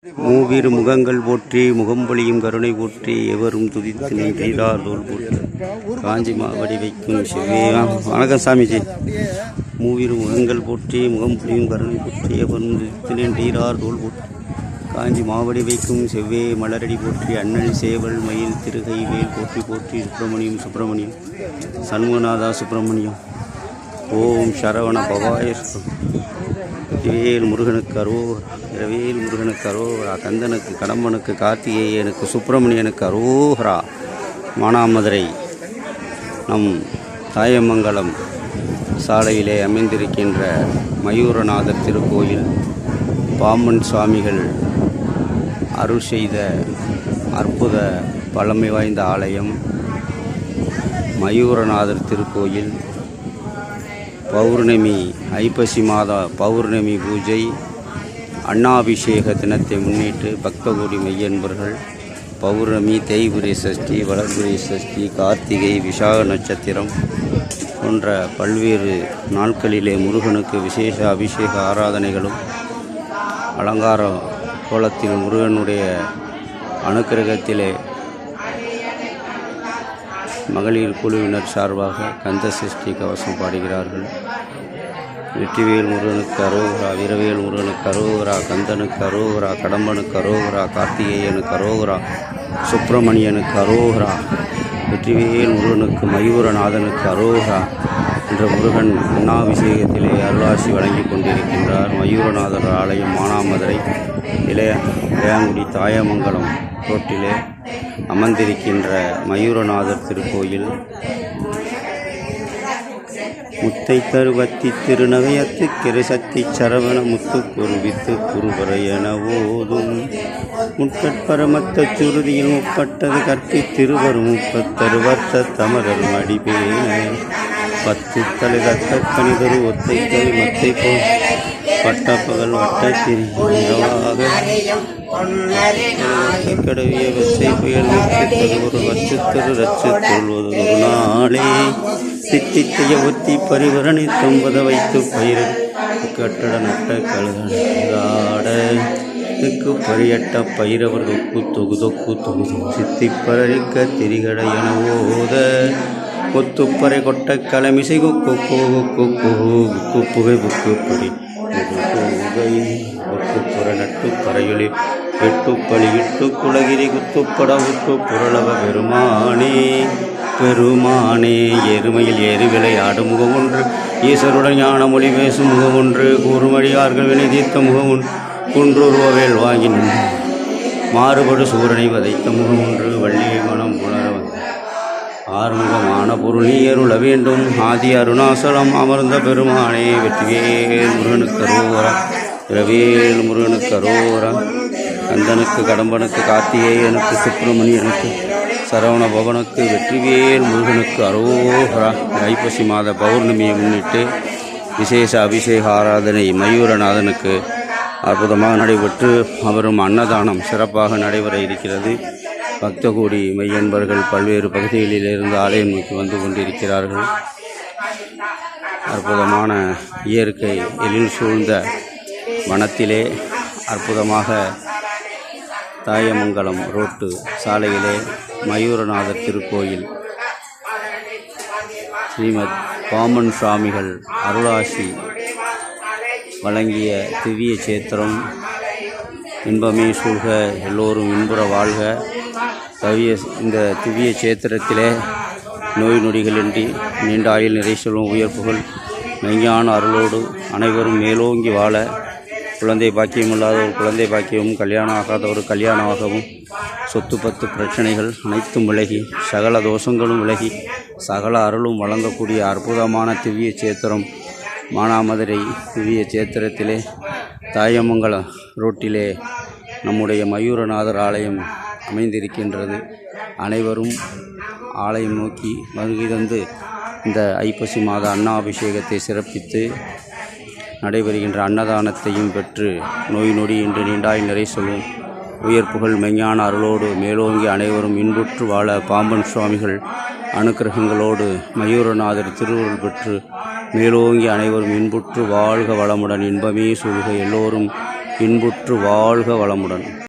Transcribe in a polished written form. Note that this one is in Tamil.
மூவிரு முகங்கள் போற்றி முகம்பொழியும் கருணை போற்றி எவரும் துதித்து நின்றார் தோல் போற்றி காஞ்சி மாவடி வைக்கும் சிவா. வணக்கம் சாமிஜி. மூவிரு முகங்கள் போற்றி முகம்பொழியும் கருணை போற்றி எவரும் துதித்து நின்றார் தோல் போற்றி காஞ்சி மாவடி வைக்கும் செவ்வே மலரடி போற்றி அண்ணல் சேவல் மயில் திருகை வேல் போற்றி போற்றி சுப்பிரமணியம் சண்முகநாதா சுப்பிரமணியம். ஓம் சரவண பவாய வேல் முருகனுக்கு அரோகரா, இரவேல் முருகனுக்கு அரோகரா, கந்தனுக்கு கடம்பனுக்கு கார்த்திகேயனுக்கு சுப்பிரமணியனுக்கு அரோகரா. மானாமதுரை நம் தாயமங்கலம் சாலையிலே அமைந்திருக்கின்ற மயூரநாதர் திருக்கோயில் பாம்பன் சுவாமிகள் அருள் செய்த அற்புத பழமை வாய்ந்த ஆலயம் மயூரநாதர் திருக்கோயில். பௌர்ணமி ஐப்பசி மாத பௌர்ணமி பூஜை அன்னாபிஷேக தினத்தை முன்னிட்டு பக்தகோடி மெய்யன்பர்கள் பௌர்ணமி, தேய்பிரை சஷ்டி, வளர்பிரை சஷ்டி, கார்த்திகை, விசாக நட்சத்திரம் போன்ற பல்வேறு நாட்களிலே முருகனுக்கு விசேஷ அபிஷேக ஆராதனைகளும் அலங்கார கோலத்தில் முருகனுடைய அனுக்கிரகத்திலே மகளிர் குழுவினர் சார்பாக கந்த சஷ்டி கவசம் பாடுகிறார்கள். வெற்றிவேல் முருகனுக்கு அரோகரா, வீரவேல் முருகனுக்கு அரோகரா, கந்தனுக்கு அரோகரா, கடம்பனுக்கு அரோகரா, கார்த்திகேயனுக்கு அரோகரா, சுப்பிரமணியனுக்கு அரோகரா, வெற்றிவேல் முருகனுக்கு மயூரநாதனுக்கு அரோகரா என்ற முருகன் அன்னாபிஷேகத்திலே அருளாசி வழங்கி கொண்டிருக்கின்றார். மயூரநாதர் ஆலயம் மானாமதுரை இளையாங்குடி தாயமங்கலம் ரோட்டிலே அமர்ந்திருக்கின்ற மயூரநாதர் திருக்கோயில் முத்தை தருவத்தி திருநகையத்து கிருசத்தி சரவண முத்து குருவித்து குருவரையன ஓதும் முற்பரமத்த சுருதியில் முப்பட்டது கற்பி திருவரும் முப்பத்தருவத்த தமரல் மடிபேன பத்து தலை ரத்த கணிதரு ஒத்தை தலை மத்தை போல் பட்டப்பகல் வட்டத்திரியாக கடவிய வச்சை புயல் ஒரு வச்சுத்தரு ரச்சு தொல்வது ஒரு நாளே சித்தித்தைய ஒத்தி பரிவரணி தொம்பத வைத்து பயிர் கட்டட நட்ட கழுகாடக்கு பரியட்ட பயிரவர் தொகுதொக்கு சித்திப்பரிக்க திரிகட என ஓத கொத்துப்பறை கொட்ட கலமிசை கொக்கு புகை புக்கு பொடி புற நட்டு பறையொளி வெட்டுப்பலி இட்டு குலகிரி குத்துப்பட உட்டு புரளவ பெருமானே எருமையில் ஏறுவிலை ஆடும் முகம் ஒன்று ஈசருடன் ஞான மொழி பேசும் முகம் ஒன்று கூறுமடியார்கள் வினை தீர்த்த முகம் ஒன்று குன்றுருவவேல் வாங்கி நின்று மாறுபடு சூரனை வதைத்த முகம் ஒன்று வள்ளியை மனம் புணர ஆறுமுகமான பொருள் நீ அருள வேண்டும் ஆதி அருணாசலம் அமர்ந்த பெருமானே. வெற்றிவேல் முருகனுக்கு அரோகரா, இரவேல் முருகனுக்கு அரோகரா, கந்தனுக்கு கடம்பனுக்கு கார்த்திகேயனுக்கு சுப்பிரமணியனுக்கு சரவண பவனுக்கு வெற்றிவேல் முருகனுக்கு அரோகரா. ஐப்பசி மாத பௌர்ணமியை முன்னிட்டு விசேஷ அபிஷேக ஆராதனை மயூரநாதனுக்கு அற்புதமாக நடைபெற்று அவரும் அன்னதானம் சிறப்பாக நடைபெற இருக்கிறது. பக்தகோடி மெய்யன்பர்கள் பல்வேறு பகுதிகளிலிருந்து ஆலயம் நோக்கி வந்து கொண்டிருக்கிறார்கள். அற்புதமான இயற்கை எழில் சூழ்ந்த வனத்திலே அற்புதமாக தாயமங்கலம் ரோட்டு சாலையிலே மயூரநாதர் திருக்கோயில் ஸ்ரீமத் பாம்பன் சுவாமிகள் அருளாசி வழங்கிய திவ்ய சேத்திரம். இன்பமே சூழ்க, எல்லோரும் இன்புற வாழ்க. இந்த திவ்ய சேத்திரத்திலே நோய் நொடிகளின்றி நீண்ட ஆயுள் நிறை செல்வம் உயர்ப்புகள் மெய்ஞான அருளோடு அனைவரும் மேலோங்கி வாழ, குழந்தை பாக்கியம் இல்லாத ஒரு குழந்தை பாக்கியமும், கல்யாணம் ஆகாத ஒரு கல்யாணமாகவும், சொத்து பத்து பிரச்சனைகள் அனைத்தும் விலகி, சகல தோஷங்களும் விலகி, சகல அருளும் வழங்கக்கூடிய அற்புதமான திவ்ய சேத்திரம் மானாமதுரை திவ்ய சேத்திரத்திலே தாயமங்கலம் ரோட்டிலே நம்முடைய மயூரநாதர் ஆலயம் அமைந்திருக்கின்றது. அனைவரும் ஆலயம் நோக்கி வருகை தந்து இந்த ஐப்பசி மாத அன்னாபிஷேகத்தை சிறப்பித்து நடைபெறுகின்ற அன்னதானத்தையும் பெற்று நோய் நொடி இன்று நீண்டாய் நிறை சொல்லும் உயர்ப்புகள் மெய்ஞான அருளோடு மேலோங்கி அனைவரும் இன்புற்று வாழ பாம்பன் சுவாமிகள் அனுக்கிரகங்களோடு மயூரநாதர் திருவுருள் பெற்று மேலோங்கி அனைவரும் இன்புற்று வாழ்க வளமுடன் இன்பமே சூழ்க. எல்லோரும் இன்புற்று வாழ்க வளமுடன்.